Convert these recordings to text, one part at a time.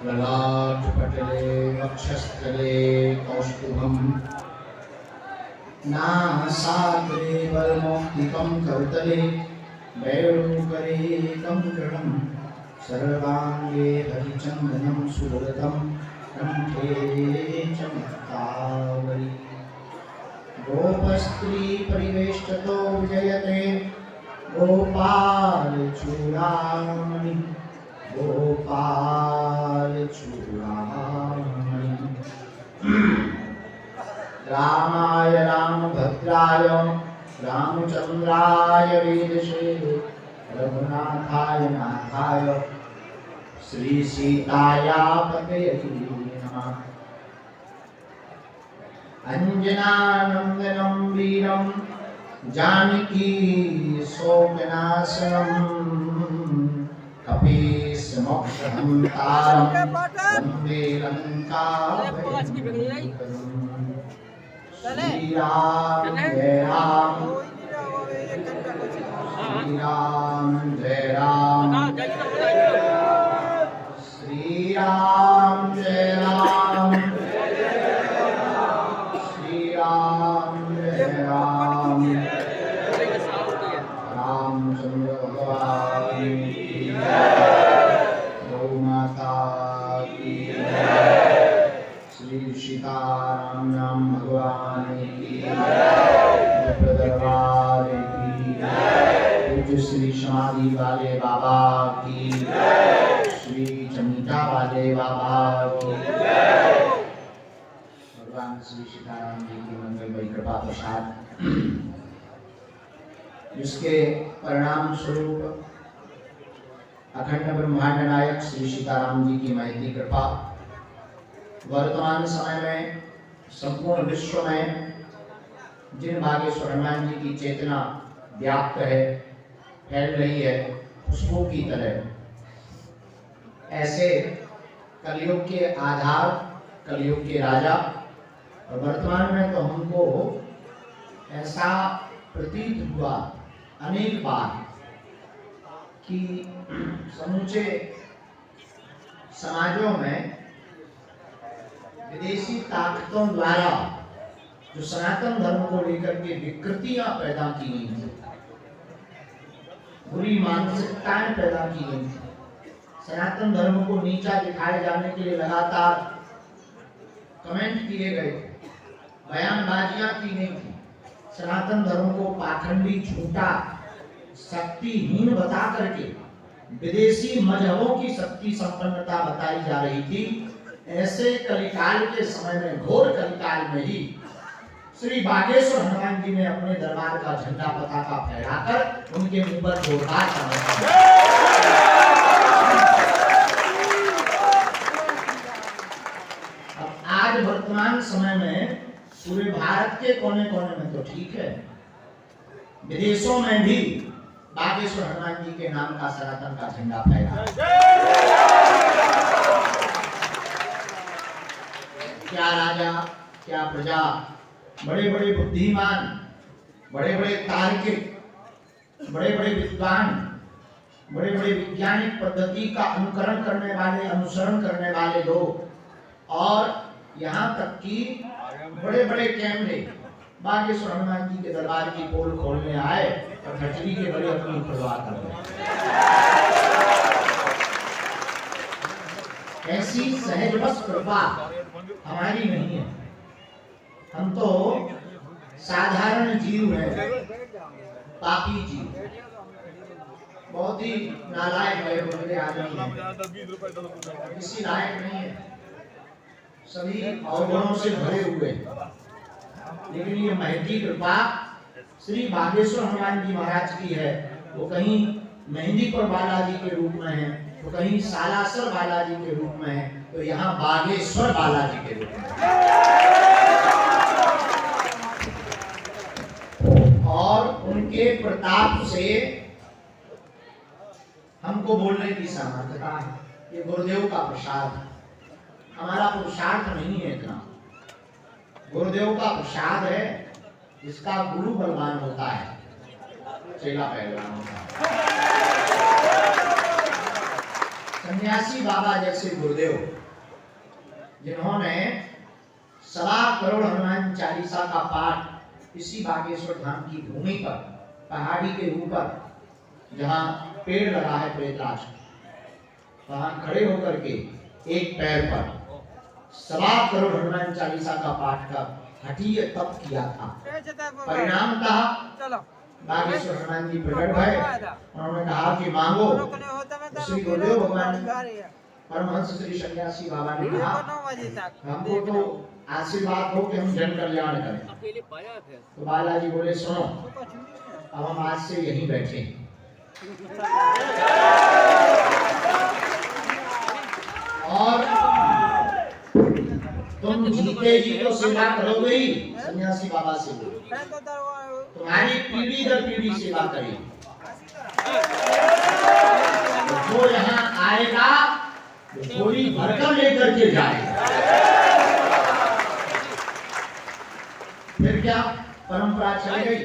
ललाटपटले वक्षस्थले कौस्तुभम् नासाग्रे वरमौक्तिकं करतले वैरूकरे कंकणं सर्वांगे हरिचन्दनं सुललितं कंठे चमत्कावली गोपस्त्री परिवेष्टतो विजयते गोपाल चूड़ामणि गोपाल चूड़ामणि रामाय रामभद्राय रामचंद्राय वेदसे रघुनाथाय नाथाय श्री सीताया पतये नमः। अंजनानंदनं वीरं जानकी शोकनाशनं कपीशमोक्षहन्तारं वन्दे लङ्काभयङ्करम्। श्री राम जय राम श्री राम जय राम श्री राम जय राम श्री राम जय राम रामचंद्र भगवान की गौ माता की श्री सीताराम नाम भगवान की दरबार की पूज्य श्री समाधि वाले बाबा की श्री चमिता वाले बाबा की भगवान श्री सीताराम जी की मंगलमयी कृपा प्रसाद जिसके परिणाम स्वरूप अखंड ब्रह्मांड नायक श्री सीताराम जी की महती कृपा वर्तमान समय में संपूर्ण विश्व में जिन बागेश्वर हनुमान जी की चेतना व्याप्त है फैल रही है खुशबू की तरह, ऐसे कलयुग के आधार कलयुग के राजा और वर्तमान में तो हमको ऐसा प्रतीत हुआ अनेक बार कि समूचे समाजों में विदेशी ताकतों द्वारा जो सनातन धर्म को लेकर के विकृतियां पैदा की गई थी, बुरी मानसिकताएं पैदा की गई थी, सनातन धर्म को नीचा दिखाए जाने के लिए लगातार कमेंट किए गए, बयानबाजियां की गई थी, सनातन धर्म को पाखंडी झूठा शक्तिहीन बता करके विदेशी मजहबों की शक्ति संपन्नता बताई जा रही थी। ऐसे कलिकाल के समय में, घोर कलिकाल में ही श्री बागेश्वर हनुमान जी ने अपने दरबार का झंडा पताका फहराकर उनके मुंह पर जोरदार अब आज वर्तमान समय में पूरे भारत के कोने कोने में तो ठीक है, विदेशों में भी बागेश्वर हनुमान जी के नाम का सनातन का झंडा फहरा। क्या राजा क्या प्रजा, बड़े बड़े बुद्धिमान, बड़े बड़े तार्किक, बड़े बड़े विद्वान, बड़े बड़े वैज्ञानिक पद्धति का अनुकरण करने वाले, अनुसरण करने वाले लोग, और यहाँ तक कि बड़े बड़े कैमरे बागेश्वर हनुमान जी के दरबार की पोल खोलने आए और खचरी के बड़े अपनी परवाह कर रहे। ऐसी सहजवश कृपा हमारी नहीं है, हम तो साधारण जीव हैं, पापी जीव, बहुत ही नालायक है, आदमी है, किसी लायक नहीं है, सभी अवगुणों से भरे हुए। लेकिन ये महती कृपा श्री बागेश्वर हनुमान जी महाराज की है। वो कहीं मेहंदीपुर बालाजी के रूप में है, वो कहीं सालासर बालाजी के रूप में है, तो यहाँ बागेश्वर बालाजी के रूप में। और उनके प्रताप से हमको बोलने की सामर्थ्यता है। ये गुरुदेव का प्रसाद है, हमारा पुरुषार्थ नहीं है इतना। गुरुदेव का प्रसाद है, जिसका गुरु बलवान होता है, चेला पहलवान होता है। सन्यासी बाबा जैसे गुरुदेव जिन्होंने 1.25 करोड़ हनुमान चालीसा का पाठ इसी बागेश्वर धाम की भूमि पर, पहाड़ी के ऊपर जहाँ पेड़ लगा है प्रेतराज, वहां खड़े होकर के एक पैर पर 1.25 करोड़ हनुमान चालीसा का पाठ का हठीय तप किया था। परिणाम था बागेश्वर हनुमान जी प्रकट भय, उन्होंने कहा कि मांगो। श्री गुरुदेव भगवान परमहंस श्री सन्यासी बाबा ने कहा हमको तो आशीर्वाद हो कि हम जन कल्याण करें। तो बालाजी बोले सुनो, अब हम आज से यहीं बैठे हैं। और तुम जीते जी तो सेवा करोगे ही, सन्यासी बाबा से तुम्हारी पीढ़ी दर पीढ़ी सेवा करेगी। जो यहाँ आएगा थोड़ी भरकम लेकर के जाएगा। फिर क्या परंपरा चल गई।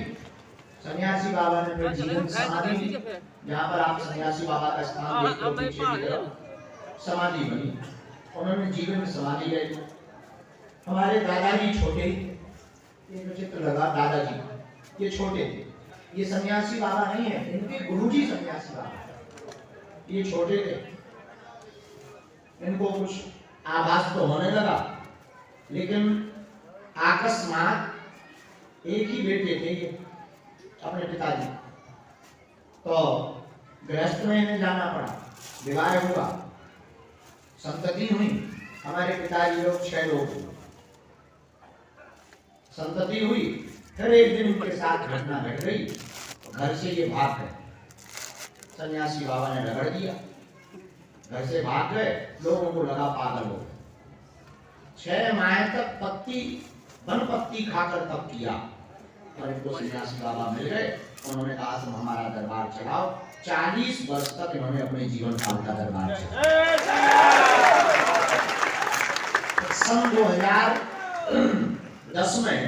सन्यासी बाबा ने फिर जीवन समाधि दी, जहाँ पर आप सन्यासी बाबा का स्थान देखते हो पीछे की तरफ समाधि बनी, उन्होंने जीवन समाधि गए। हमारे दादाजी छोटे, ये मुझे तो लगा दादाजी ये छोटे थे, ये सन्यासी बाबा नहीं है, इनके गुरुजी सन्यासी बाबा, ये छोटे थे। इनको कुछ आभास तो होने लगा, लेकिन अकस्मात एक ही बेटे थे ये अपने पिताजी, तो गृहस्थ में इन्हें जाना पड़ा, विवाह हुआ, संतति हुई। हमारे पिताजी लोग 6 लोग हुए, संतति हुई। फिर एक दिन उनके साथ घटना घट गई, घर से ये भाग गए। सन्यासी बाबा ने रगड़ दिया, घर से भाग गए, लोगों को लगा पागल हो गए। 6 माह तक वन पत्ती खाकर तप किया, और इनको सन्यासी बाबा मिल गए। उन्होंने कहा तुम हमारा दरबार चलाओ। 40 वर्ष तक इन्होंने अपने जीवन काल का दरबार चलाया। सन 2010 में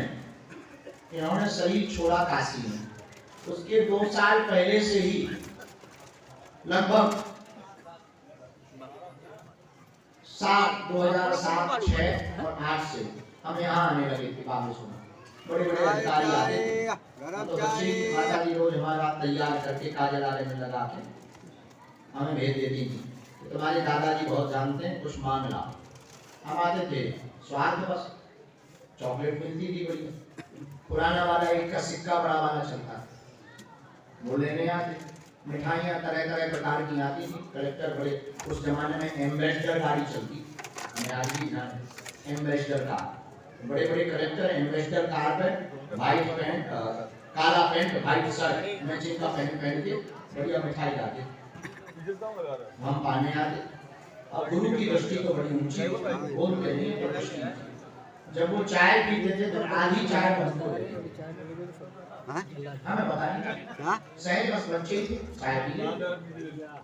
इन्होंने शरीर छोड़ा काशी में। उसके 2 साल पहले से ही लगभग 2007, 6 और 8 से हम यहाँ आने लगे थे बागेश्वर। बड़े बड़े अधिकारी आते थे, तो बच्ची माता जी रोज हमारा तैयार करके काजल आरे में लगा के हमें भेज देती थी। तो तुम्हारे दादाजी बहुत जानते हैं, कुछ मांग ला। हम आते थे स्वार्थ बस, चॉकलेट मिलती थी बड़ी, पुराना वाला 1 का सिक्का बड़ा वाला चलता, वो लेने आते। मिठाइयाँ तरह तरह प्रकार की आती थी। कलेक्टर बड़े, उस जमाने में एम्बेसडर गाड़ी चलती, हमें आज भी ध्यान है, एम्बेसडर कार। बड़े बड़े कलेक्टर एम्बेसडर कार पे व्हाइट पैंट, काला पैंट, व्हाइट शर्ट, मैचिंग का पैंट पहन के बढ़िया मिठाई लाते, हम पाने आते। और गुरु की दृष्टि तो बड़ी ऊंची, बोलते नहीं तो दृष्टि। जब वो चाय पीते थे तो आधी चाय हमको देते थे, हमें पता नहीं, सहज बस बच्चे थे, चाय पी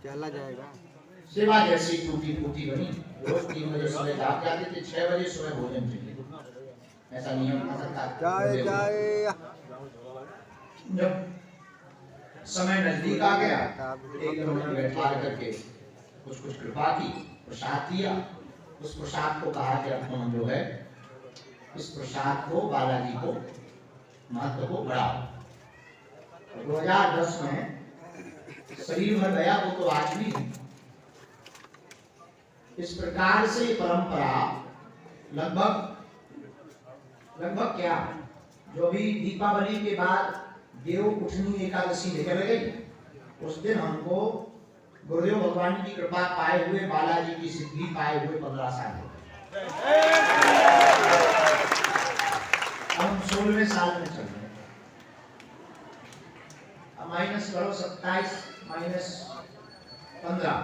चला जाएगा। सेवा जैसी टूटी फूटी बनी। रोज 3 बजे सुबह जाग जाते थे, 6 बजे सुबह भोजन चाहिए, ऐसा नियम था सरकार। जब समय नजदीक आ गया, एक दिन उन्होंने बैठा करके कुछ कृपा की, प्रसाद दिया। उस प्रसाद को कहा कि अब हम जो है इस प्रसाद को, बालाजी को, महत्व को बढ़ाओ। 2010 में शरीर भर गया, वो तो आज भी है। इस प्रकार से परंपरा लगभग क्या, जो भी दीपावली के बाद देव उठनी एकादशी निकल गई, उस दिन हमको गुरुदेव भगवान की कृपा पाए हुए, बालाजी की सिद्धि पाए हुए 15 साल हो गए। हम 16वें साल में चल रहे हैं। अब माइनस करो 27 माइनस 15,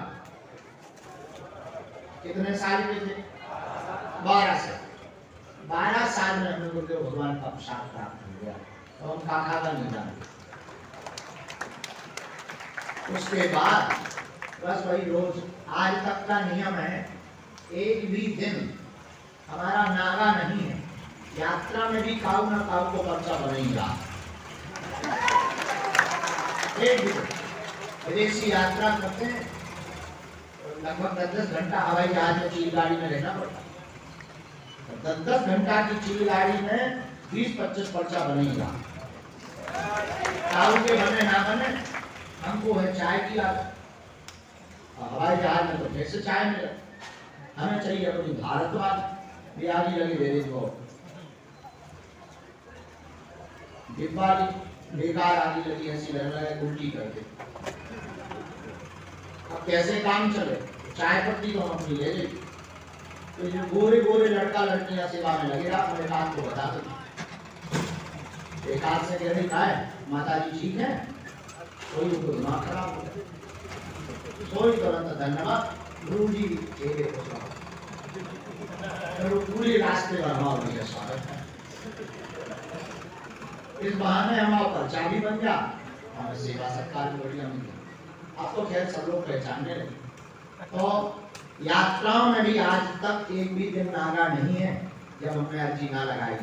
कितने साल के थे? 12 साल में हमें गुरुदेव भगवान का प्रसाद प्राप्त हो गया, तो हम काका का नहीं जानते। उसके बाद बस वही रोज आज तक का नियम है, एक भी दिन हमारा नागा नहीं है। यात्रा में भी खाओ ना खाओ तो पर्चा बनेगा। एक दिन विदेशी यात्रा करते हैं, लगभग 10-10 घंटा हवाई जहाज में चिल गाड़ी में रहना पड़ता है। 10-10 घंटा की चिल गाड़ी में 20-25 पर्चा बनेगा। चावल के बने ना बने, हमको है चाय की आदत। हवाई जहाज में तो कैसे चाय मिले, हमें चाहिए अपनी भारतवाद। बिहारी लगी वेरी जो डिब्बाली बेकार आगे लगी, ऐसी लग रहा है उल्टी करके। अब कैसे काम चले, चाय पत्ती तो हम अपनी ले लेंगे। तो जो गोरे गोरे लड़का लड़कियां सेवा में लगे रहा, अपने काम को बता दो। एक हाथ से कह रही है माता जी ठीक है, कोई उनको दिमाग खराब हो गया, सोई तुरंत धन्यवाद गुरु जी पूरे रास्ते पर स्वागत है। इस बहाने हमारा पर्चा भी बन गया, हमें सेवा सत्कार भी बढ़िया मिल गया। अब तो खैर सब लोग पहचानने लगे। तो यात्राओं में भी आज तक एक भी दिन नागा नहीं है जब हमने अर्जी ना लगाई।